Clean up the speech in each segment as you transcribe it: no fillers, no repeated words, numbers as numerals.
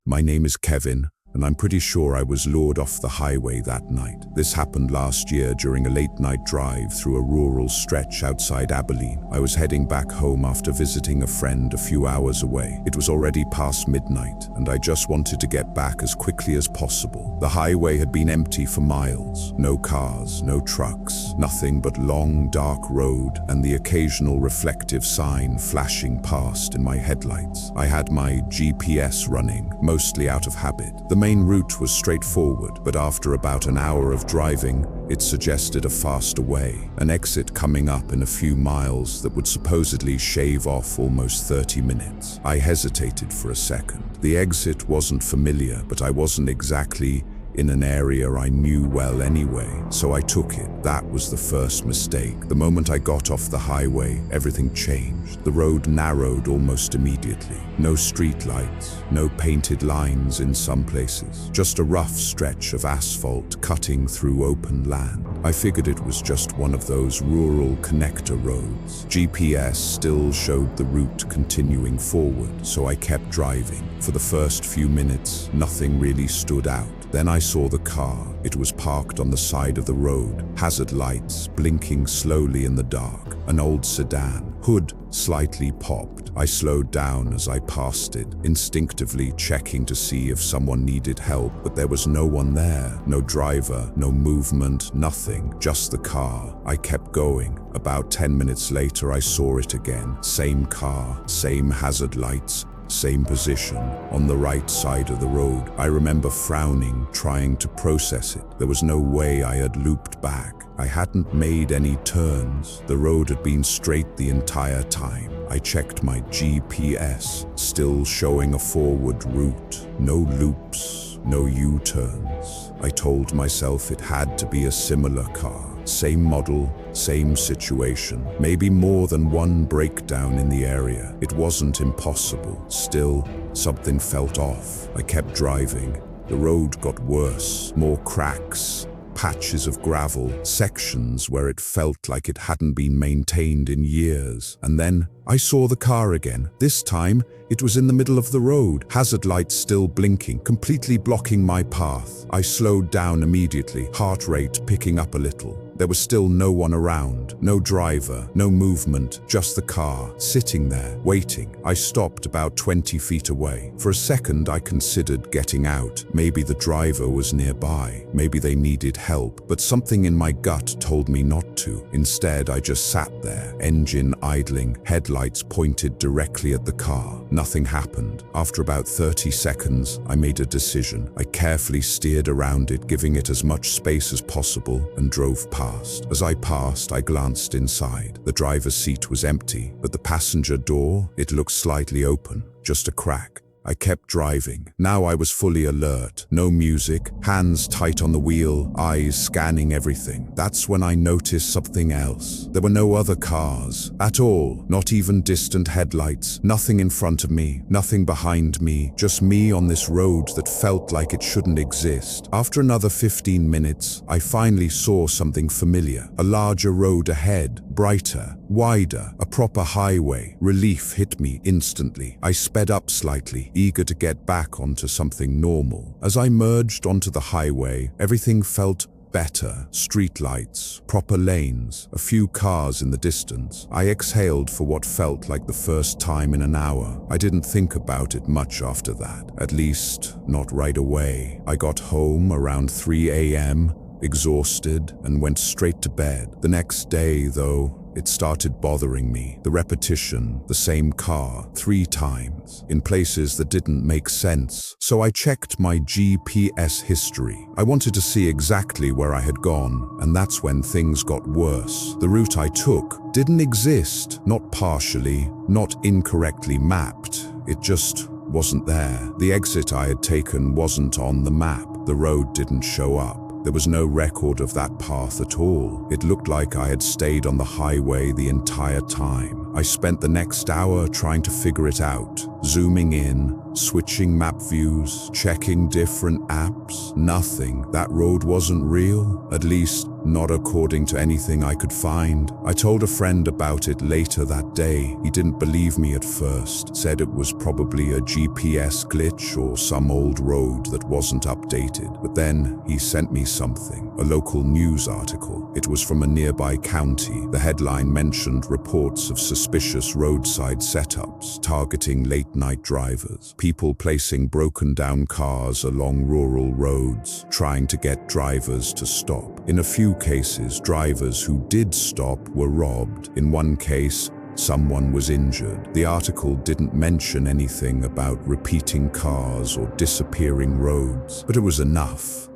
My name is Kevin, and I'm pretty sure I was lured off the highway that night. This happened last year during a late-night drive through a rural stretch outside Abilene. I was heading back home after visiting a friend a few hours away. It was already past midnight, and I just wanted to get back as quickly as possible. The highway had been empty for miles. No cars, no trucks, nothing but long, dark road and the occasional reflective sign flashing past in my headlights. I had my GPS running, mostly out of habit. The main route was straightforward, but after about an hour of driving, it suggested a faster way, an exit coming up in a few miles that would supposedly shave off almost 30 minutes. I hesitated for a second. The exit wasn't familiar, but I wasn't exactly in an area I knew well anyway, so I took it. That was the first mistake. The moment I got off the highway, everything changed. The road narrowed almost immediately. No street lights, no painted lines in some places, just a rough stretch of asphalt cutting through open land. I figured it was just one of those rural connector roads. GPS still showed the route continuing forward, so I kept driving. For the first few minutes, nothing really stood out. Then I saw the car. It was parked on the side of the road, hazard lights blinking slowly in the dark. An old sedan, hood slightly popped. I slowed down as I passed it, instinctively checking to see if someone needed help, but there was no one there. No driver, no movement, nothing, just the car. I kept going. About 10 minutes later, I saw it again. Same car, same hazard lights, same position, on the right side of the road. I remember frowning, trying to process it. There was no way I had looped back. I hadn't made any turns. The road had been straight the entire time. I checked my GPS, still showing a forward route. No loops, no U-turns. I told myself it had to be a similar car. Same model, same situation, maybe more than one breakdown in the area. It wasn't impossible. Still, something felt off. I kept driving. The road got worse. More cracks, patches of gravel, sections where it felt like it hadn't been maintained in years. And then I saw the car again. This time, it was in the middle of the road, hazard lights still blinking, completely blocking my path. I slowed down immediately, heart rate picking up a little. There was still no one around, no driver, no movement, just the car, sitting there, waiting. I stopped about 20 feet away. For a second, I considered getting out. Maybe the driver was nearby. Maybe they needed help, but something in my gut told me not to. Instead, I just sat there, engine idling, headlights pointed directly at the car. Nothing happened. After about 30 seconds, I made a decision. I carefully steered around it, giving it as much space as possible, and drove past. As I passed, I glanced inside. The driver's seat was empty, but the passenger door, it looked slightly open, just a crack. I kept driving. Now I was fully alert. No music, hands tight on the wheel, eyes scanning everything. That's when I noticed something else. There were no other cars at all, not even distant headlights. Nothing in front of me, nothing behind me, just me on this road that felt like it shouldn't exist. After another 15 minutes, I finally saw something familiar. A larger road ahead, brighter, wider, a proper highway. Relief hit me instantly. I sped up slightly, eager to get back onto something normal. As I merged onto the highway, everything felt better. Streetlights, proper lanes, a few cars in the distance. I exhaled for what felt like the first time in an hour. I didn't think about it much after that, at least not right away. I got home around 3 a.m., exhausted, and went straight to bed. The next day, though, it started bothering me. The repetition, the same car, 3 times, in places that didn't make sense. So I checked my GPS history. I wanted to see exactly where I had gone, and that's when things got worse. The route I took didn't exist, not partially, not incorrectly mapped. It just wasn't there. The exit I had taken wasn't on the map. The road didn't show up. There was no record of that path at all. It looked like I had stayed on the highway the entire time. I spent the next hour trying to figure it out. zooming in, switching map views, checking different apps. Nothing. That road wasn't real, at least not according to anything I could find. I told a friend about it later that day. He didn't believe me at first, said it was probably a GPS glitch or some old road that wasn't updated. But then he sent me something, a local news article. It was from a nearby county. The headline mentioned reports of suspicious roadside setups targeting late-night drivers, people placing broken-down cars along rural roads, trying to get drivers to stop. In a few cases, drivers who did stop were robbed. In one case, someone was injured. The article didn't mention anything about repeating cars or disappearing roads, but it was enough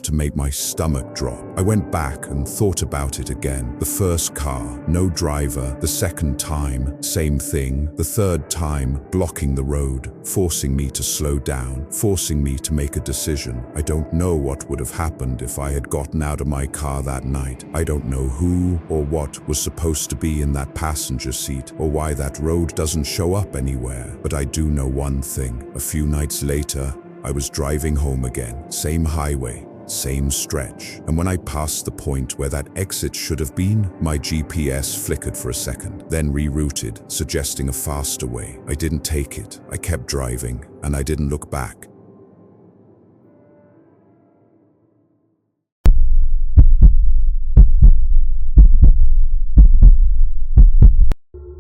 to make my stomach drop. I went back and thought about it again. The first car, no driver. The second time, same thing. The third time, blocking the road, forcing me to slow down, forcing me to make a decision. I don't know what would have happened if I had gotten out of my car that night. I don't know who or what was supposed to be in that passenger seat or why that road doesn't show up anywhere. But I do know one thing. A few nights later, I was driving home again, same highway, same stretch. And when I passed the point where that exit should have been, my GPS flickered for a second, then rerouted, suggesting a faster way. I didn't take it. I kept driving, and I didn't look back.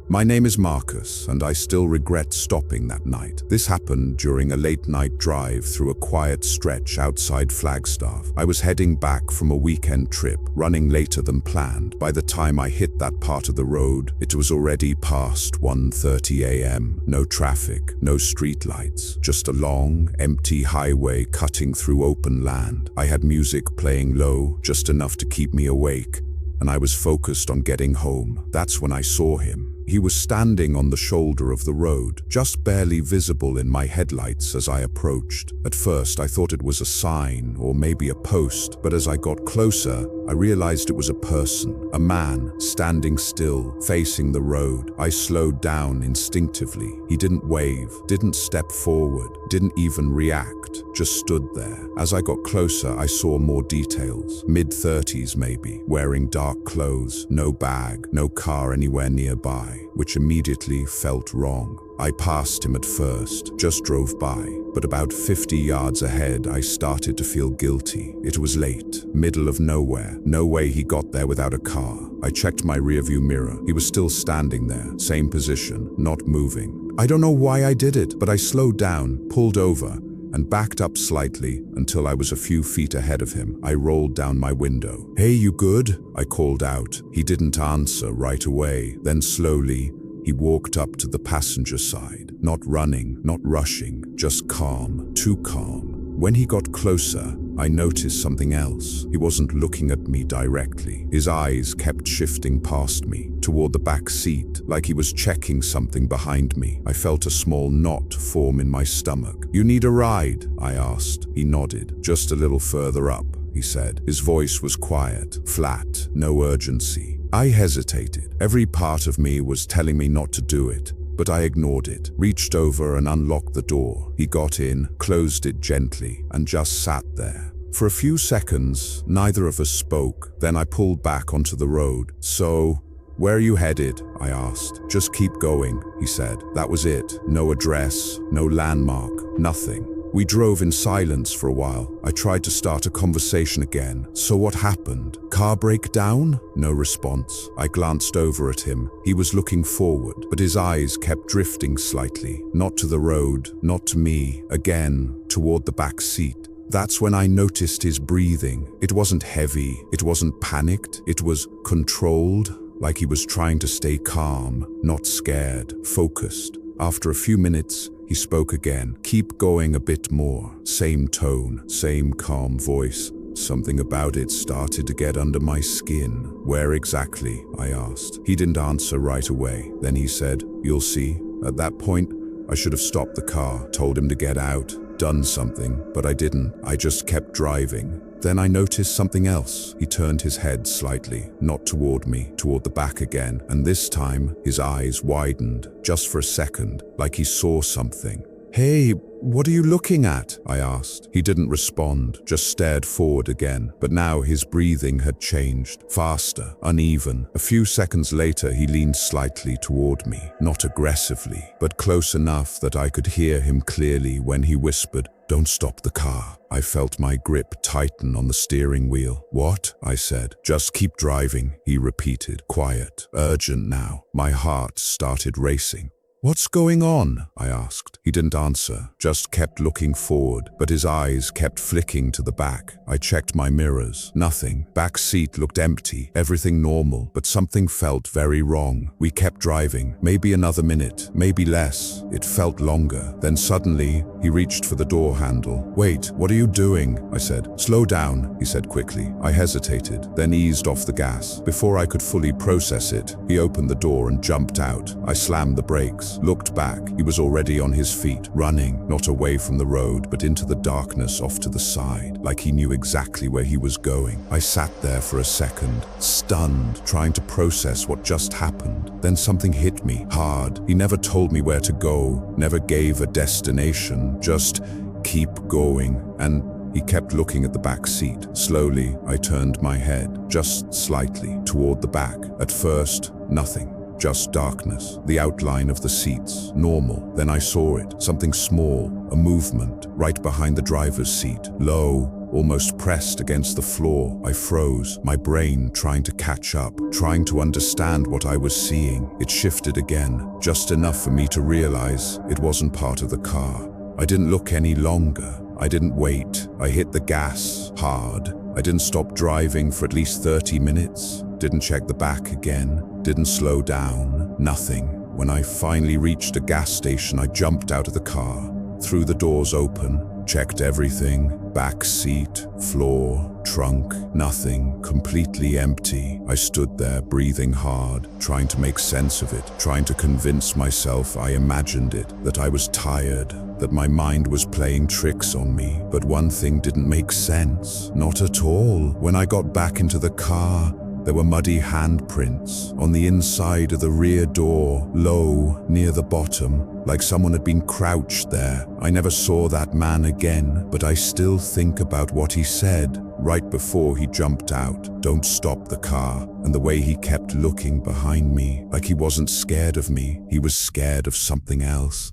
My name is Marcus, and I still regret stopping that night. This happened during a late-night drive through a quiet stretch outside Flagstaff. I was heading back from a weekend trip, running later than planned. By the time I hit that part of the road, it was already past 1:30 a.m. No traffic, no streetlights, just a long, empty highway cutting through open land. I had music playing low, just enough to keep me awake, and I was focused on getting home. That's when I saw him. He was standing on the shoulder of the road, just barely visible in my headlights as I approached. At first, I thought it was a sign or maybe a post, but as I got closer, I realized it was a person, a man, standing still, facing the road. I slowed down instinctively. He didn't wave, didn't step forward, didn't even react, just stood there. As I got closer, I saw more details. Mid-30s maybe, wearing dark clothes, no bag, no car anywhere nearby, which immediately felt wrong. I passed him at first, just drove by, but about 50 yards ahead, I started to feel guilty. It was late, middle of nowhere. No way he got there without a car. I checked my rearview mirror. He was still standing there, same position, not moving. I don't know why I did it, but I slowed down, pulled over, and backed up slightly until I was a few feet ahead of him. I rolled down my window. "Hey, you good?" I called out. He didn't answer right away. Then slowly, he walked up to the passenger side. Not running, not rushing, just calm, too calm. When he got closer, I noticed something else. He wasn't looking at me directly. His eyes kept shifting past me, toward the back seat, like he was checking something behind me. I felt a small knot form in my stomach. "You need a ride?" I asked. He nodded. "Just a little further up," he said. His voice was quiet, flat, no urgency. I hesitated. Every part of me was telling me not to do it, but I ignored it, reached over and unlocked the door. He got in, closed it gently, and just sat there. For a few seconds, neither of us spoke. Then I pulled back onto the road. "So, where are you headed?" I asked. "Just keep going," he said. That was it. No address, no landmark, nothing. We drove in silence for a while. I tried to start a conversation again. "So what happened? Car breakdown?" No response. I glanced over at him. He was looking forward, but his eyes kept drifting slightly. Not to the road, not to me. Again, toward the back seat. That's when I noticed his breathing. It wasn't heavy, it wasn't panicked, it was controlled, like he was trying to stay calm, not scared, focused. After a few minutes, he spoke again. "Keep going a bit more." Same tone, same calm voice. Something about it started to get under my skin. "Where exactly?" I asked. He didn't answer right away. Then he said, "You'll see." At that point, I should have stopped the car, told him to get out, done something, but I didn't. I just kept driving. Then I noticed something else. He turned his head slightly, not toward me, toward the back again, and this time his eyes widened, just for a second, like he saw something. "Hey, what are you looking at?" I asked. He didn't respond, just stared forward again, but now his breathing had changed, faster, uneven. A few seconds later, he leaned slightly toward me, not aggressively, but close enough that I could hear him clearly when he whispered, "Don't stop the car." I felt my grip tighten on the steering wheel. "What?" I said. "Just keep driving," he repeated, quiet, urgent now. My heart started racing. "What's going on?" I asked. He didn't answer, just kept looking forward, but his eyes kept flicking to the back. I checked my mirrors. Nothing. Back seat looked empty, everything normal, but something felt very wrong. We kept driving. Maybe another minute, maybe less. It felt longer. Then suddenly, he reached for the door handle. "Wait, what are you doing?" I said. "Slow down," he said quickly. I hesitated, then eased off the gas. Before I could fully process it, he opened the door and jumped out. I slammed the brakes. Looked back. He was already on his feet, running, not away from the road, but into the darkness off to the side, like he knew exactly where he was going. I sat there for a second, stunned, trying to process what just happened. Then something hit me, hard. He never told me where to go, never gave a destination, just keep going. And he kept looking at the back seat. Slowly, I turned my head, just slightly, toward the back. At first, nothing. Just darkness, the outline of the seats, normal. Then I saw it, something small, a movement, right behind the driver's seat, low, almost pressed against the floor. I froze, my brain trying to catch up, trying to understand what I was seeing. It shifted again, just enough for me to realize it wasn't part of the car. I didn't look any longer. I didn't wait. I hit the gas, hard. I didn't stop driving for at least 30 minutes. Didn't check the back again. Didn't slow down. Nothing. When I finally reached a gas station, I jumped out of the car, threw the doors open, checked everything. Back seat, floor, trunk, nothing, completely empty. I stood there, breathing hard, trying to make sense of it, trying to convince myself I imagined it, that I was tired, that my mind was playing tricks on me. But one thing didn't make sense, not at all. When I got back into the car, there were muddy handprints on the inside of the rear door, low, near the bottom, like someone had been crouched there. I never saw that man again, but I still think about what he said right before he jumped out. "Don't stop the car." And the way he kept looking behind me, like he wasn't scared of me, he was scared of something else.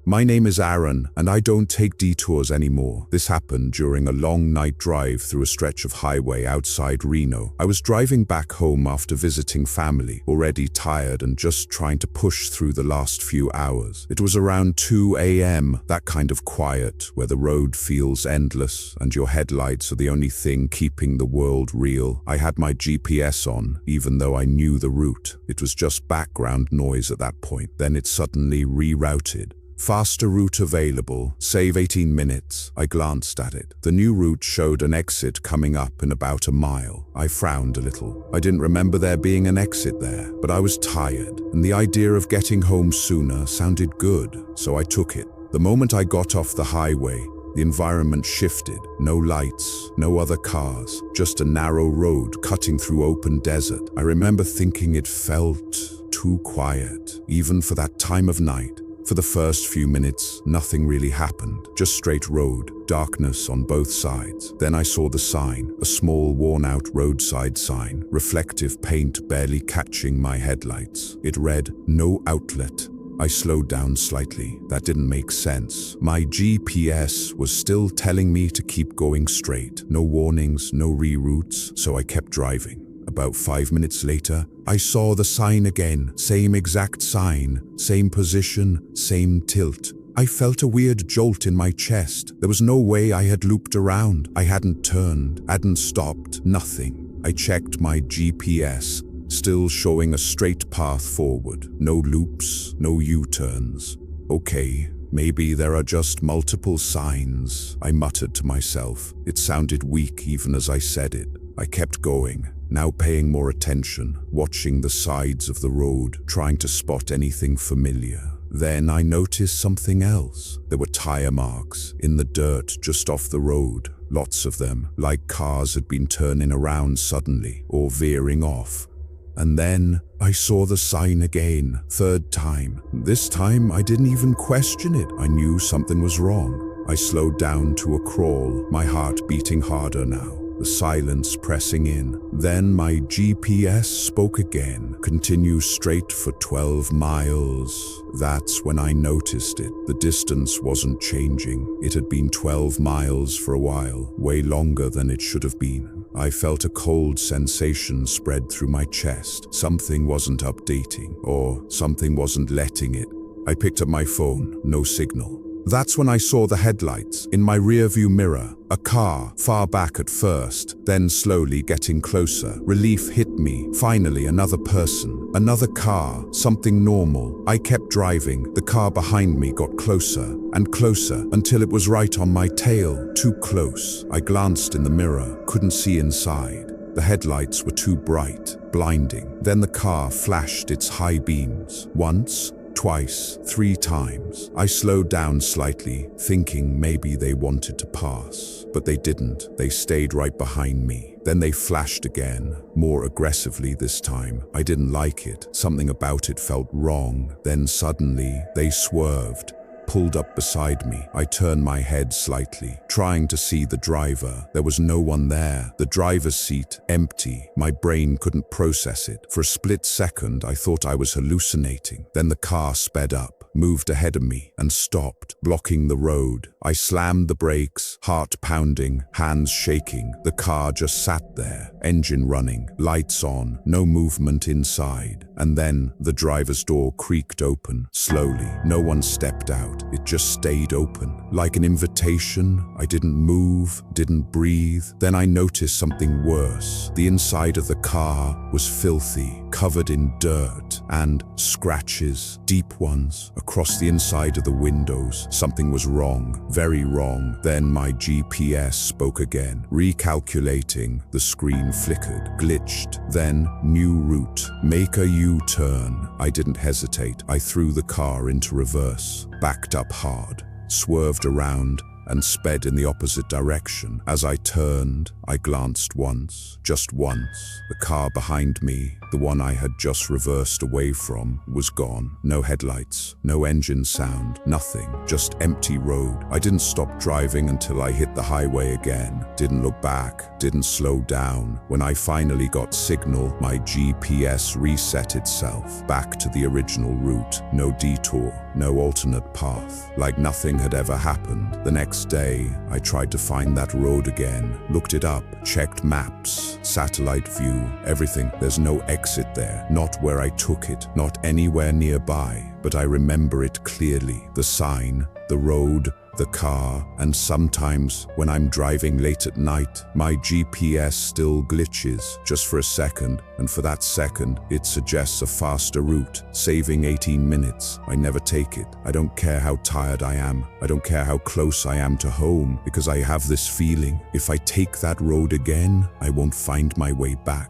My name is Aaron, and I don't take detours anymore. This happened during a long night drive through a stretch of highway outside Reno. I was driving back home after visiting family, already tired and just trying to push through the last few hours. It was around 2 a.m., that kind of quiet, where the road feels endless and your headlights are the only thing keeping the world real. I had my GPS on, even though I knew the route. It was just background noise at that point. Then it suddenly rerouted. Faster route available, save 18 minutes. I glanced at it. The new route showed an exit coming up in about a mile. I frowned a little. I didn't remember there being an exit there, but I was tired, and the idea of getting home sooner sounded good, so I took it. The moment I got off the highway, the environment shifted. No lights, no other cars, just a narrow road cutting through open desert. I remember thinking it felt too quiet, even for that time of night. For the first few minutes, nothing really happened. Just straight road, darkness on both sides. Then I saw the sign, a small worn-out roadside sign, reflective paint barely catching my headlights. It read, "No outlet." I slowed down slightly. That didn't make sense. My GPS was still telling me to keep going straight. No warnings, no reroutes, so I kept driving. About 5 minutes later, I saw the sign again. Same exact sign, same position, same tilt. I felt a weird jolt in my chest. There was no way I had looped around. I hadn't turned, hadn't stopped, nothing. I checked my GPS, still showing a straight path forward. No loops, no U-turns. Okay, maybe there are just multiple signs, I muttered to myself. It sounded weak even as I said it. I kept going. now paying more attention, watching the sides of the road, trying to spot anything familiar. Then I noticed something else. There were tire marks in the dirt just off the road, lots of them, like cars had been turning around suddenly or veering off. And then I saw the sign again, third time. This time I didn't even question it. I knew something was wrong. I slowed down to a crawl, my heart beating harder now, the silence pressing in. Then my GPS spoke again. Continue straight for 12 miles. That's when I noticed it. The distance wasn't changing. It had been 12 miles for a while, way longer than it should have been. I felt a cold sensation spread through my chest. Something wasn't updating, or something wasn't letting it. I picked up my phone, no signal. That's when I saw the headlights in my rearview mirror. A car, far back at first, then slowly getting closer. Relief hit me. Finally, another person, another car, something normal. I kept driving. The car behind me got closer and closer until it was right on my tail. Too close. I glanced in the mirror, couldn't see inside. The headlights were too bright, blinding. Then the car flashed its high beams. Once, twice, 3 times. I slowed down slightly, thinking maybe they wanted to pass. But they didn't. They stayed right behind me. Then they flashed again, more aggressively this time. I didn't like it. Something about it felt wrong. Then suddenly, they swerved, pulled up beside me. I turned my head slightly, trying to see the driver. There was no one there. The driver's seat, empty. My brain couldn't process it. For a split second, I thought I was hallucinating. Then the car sped up, moved ahead of me, and stopped, blocking the road. I slammed the brakes, heart pounding, hands shaking. The car just sat there, engine running, lights on, no movement inside. And then the driver's door creaked open, slowly. No one stepped out. It just stayed open, like an invitation. I didn't move, didn't breathe. Then I noticed something worse. The inside of the car was filthy, covered in dirt and scratches, deep ones, across the inside of the windows. Something was wrong, very wrong. Then my GPS spoke again, recalculating. The screen flickered, glitched. Then, new route, make a U-turn. I didn't hesitate. I threw the car into reverse, backed up hard, swerved around, and sped in the opposite direction. As I turned, I glanced once, just once. The car behind me, the one I had just reversed away from, was gone. No headlights, no engine sound, nothing, just empty road. I didn't stop driving until I hit the highway again. Didn't look back, didn't slow down. When I finally got signal, my GPS reset itself, back to the original route. No detour, no alternate path, like nothing had ever happened. The next day, I tried to find that road again, looked it up, checked maps, satellite view, everything. There's no exit there, not where I took it, not anywhere nearby, but I remember it clearly. The sign, the road, the car, and sometimes when I'm driving late at night, my GPS still glitches just for a second, and for that second, it suggests a faster route, saving 18 minutes. I never take it. I don't care how tired I am. I don't care how close I am to home, because I have this feeling, if I take that road again, I won't find my way back.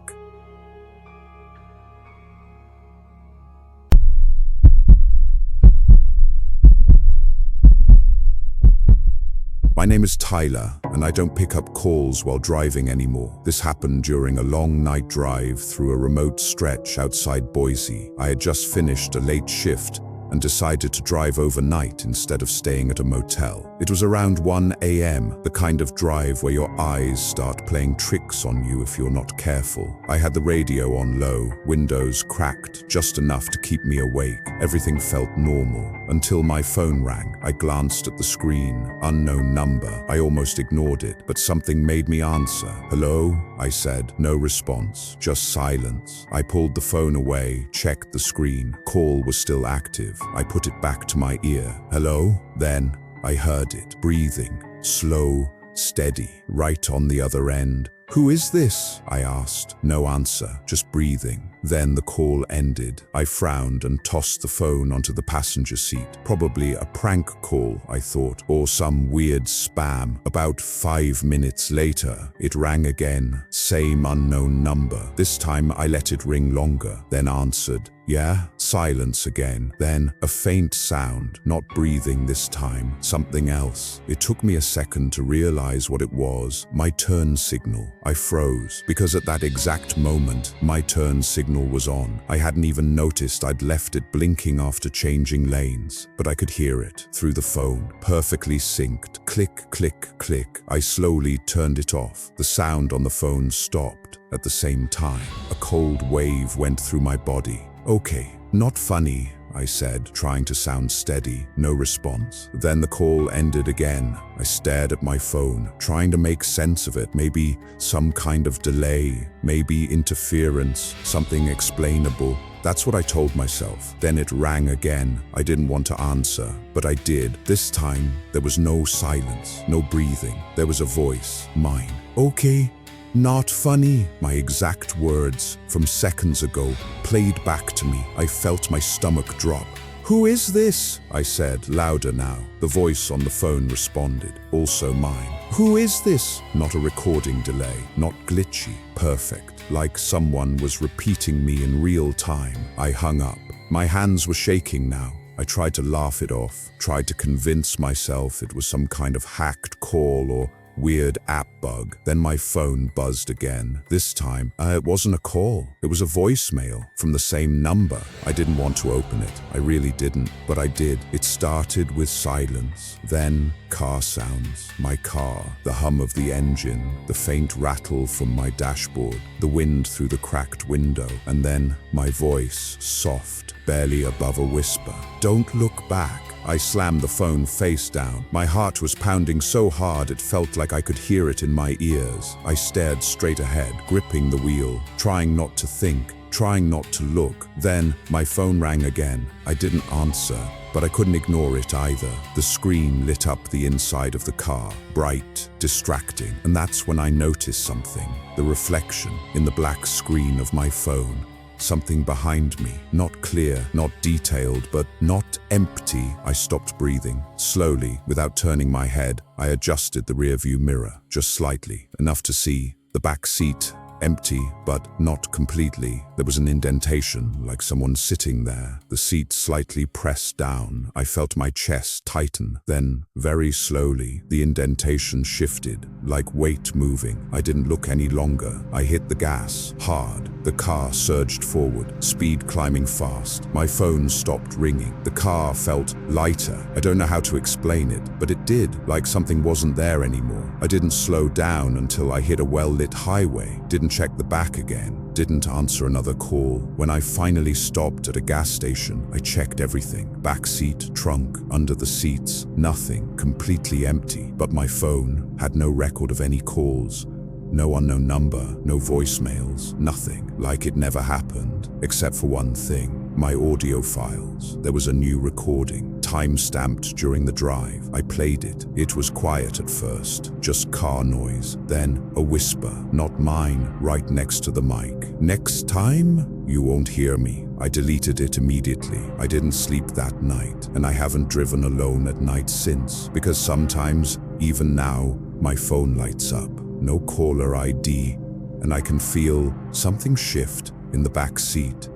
My name is Tyler, and I don't pick up calls while driving anymore. This happened during a long night drive through a remote stretch outside Boise. I had just finished a late shift and decided to drive overnight instead of staying at a motel. It was around 1 a.m., the kind of drive where your eyes start playing tricks on you if you're not careful. I had the radio on low, windows cracked, just enough to keep me awake. Everything felt normal, until my phone rang. I glanced at the screen, unknown number. I almost ignored it, but something made me answer. "Hello?" I said. No response, just silence. I pulled the phone away, checked the screen. Call was still active. I put it back to my ear. "Hello?" Then I heard it, breathing, slow, steady, right on the other end. "Who is this?" I asked. No answer, just breathing. Then the call ended. I frowned and tossed the phone onto the passenger seat. Probably a prank call, I thought, or some weird spam. About 5 minutes later, it rang again. Same unknown number. This time I let it ring longer, then answered. Yeah, silence again. Then a faint sound, not breathing this time, something else. It took me a second to realize what it was. My turn signal. I froze, because at that exact moment, my turn signal was on. I hadn't even noticed I'd left it blinking after changing lanes, but I could hear it through the phone, perfectly synced. Click, click, click. I slowly turned it off. The sound on the phone stopped. At the same time, a cold wave went through my body. Okay, not funny, I said, trying to sound steady. No response. Then the call ended again. I stared at my phone, trying to make sense of it. Maybe some kind of delay, maybe interference, something explainable. That's what I told myself. Then it rang again. I didn't want to answer, but I did. This time, there was no silence, no breathing. There was a voice, mine. Okay. Not funny. My exact words from seconds ago played back to me. I felt my stomach drop. Who is this? I said, louder now. The voice on the phone responded, also mine. Who is this? Not a recording delay, not glitchy, perfect, like someone was repeating me in real time. I hung up. My hands were shaking now. I tried to laugh it off, tried to convince myself it was some kind of hacked call or weird app bug. Then my phone buzzed again. This time, it wasn't a call. It was a voicemail from the same number. I didn't want to open it. I really didn't, but I did. It started with silence. Then car sounds. My car, the hum of the engine, the faint rattle from my dashboard, the wind through the cracked window, and then my voice, soft, barely above a whisper. Don't look back. I slammed the phone face down. My heart was pounding so hard it felt like I could hear it in my ears. I stared straight ahead, gripping the wheel, trying not to think, trying not to look. Then my phone rang again. I didn't answer, but I couldn't ignore it either. The screen lit up the inside of the car, bright, distracting, and that's when I noticed something. The reflection in the black screen of my phone. Something behind me, not clear, not detailed, but not empty. I stopped breathing. Slowly, without turning my head, I adjusted the rearview mirror, just slightly, enough to see the back seat. Empty, but not completely. There was an indentation, like someone sitting there, the seat slightly pressed down. I felt my chest tighten. Then, very slowly, the indentation shifted, like weight moving. I didn't look any longer. I hit the gas, hard. The car surged forward, speed climbing fast. My phone stopped ringing. The car felt lighter. I don't know how to explain it, but it did, like something wasn't there anymore. I didn't slow down until I hit a well-lit highway. Didn't check the back again, didn't answer another call. When I finally stopped at a gas station, I checked everything. Back seat, trunk, under the seats, nothing, completely empty. But my phone had no record of any calls. No unknown number, no voicemails, nothing, like it never happened, except for one thing. My audio files. There was a new recording, time-stamped during the drive. I played it. It was quiet at first, just car noise. Then a whisper, not mine, right next to the mic. Next time, you won't hear me. I deleted it immediately. I didn't sleep that night, and I haven't driven alone at night since, because sometimes, even now, my phone lights up. No caller ID, and I can feel something shift in the back seat.